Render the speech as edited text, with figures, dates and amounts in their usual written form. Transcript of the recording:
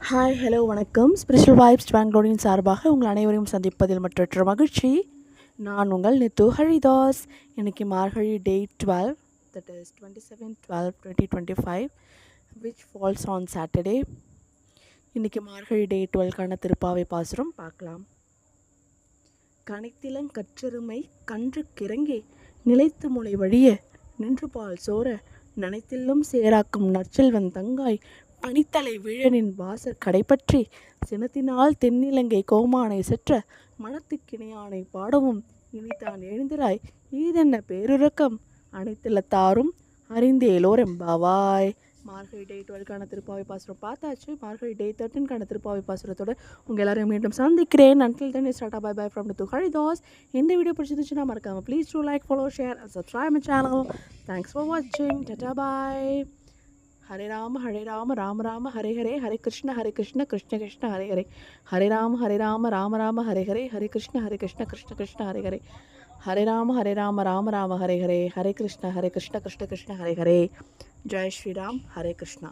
Hi hello வணக்கம். Spiritual vibes பெங்களூரின் சார்பாக உங்கள் அனைவரையும் சந்திப்பதில் மற்றற்ற மகிழ்ச்சி. நான் உங்கள் நித்து ஹரிதாஸ். இன்றைக்கி மார்கழி டே 12, that is 27/12/2025, which falls on Saturday. இன்றைக்கி மார்கழி டே 12க்கான திருப்பாவை பாசுரம் பார்க்கலாம். கனைத்திலங் கற்றெருமை கன்று கிறங்கி நிலைத்து முளை வழிய நின்று பால் சோர நனைத்தில்லும் சேராக்கும் நற்செல்வன் தங்காய் பனித்தலை வீழனின் வாசற் கடைப்பற்றி சினத்தினால் தென்னிலங்கை கோமானை செற்ற மனத்துக்கிணையானை பாடவும் இனிதான் எழுந்திராய் ஈதென்ன பேருறக்கம் அனைத்திலத்தாரும் அறிந்தேலோரெம்பாவாய். மார்கழி டே 12க்கான திருப்பாவை பாசுரம் பார்த்தாச்சு. மார்கழி டே 13க்கான திருப்பாவை பாசுரத்தோட உங்கள் எல்லாரையும் மீண்டும் சந்திக்கிறேன். Until then start bye bye from Nithu Haridas. இந்த வீடியோ பிடிச்சிருந்துச்சுன்னா மறக்காம please do like, follow, share and subscribe my channel. Thanks for வாட்சிங். டாடா பாய். ஹரே ராம ராம ராம ஹரே ஹரே, ஹரே கிருஷ்ண கிருஷ்ண கிருஷ்ண ஹரே ஹரே, ஹரே ராம ராம ஹரே ஹரே, ஹரே கிருஷ்ண கிருஷ்ண கிருஷ்ண ஹரே ஹரே, ஹரே ராம ராம ஹரே ஹரே, ஹரே கிருஷ்ண கிருஷ்ண கிருஷ்ண ஹரே ஹரே. ஜெய் ஸ்ரீராம். ஹரே கிருஷ்ணா.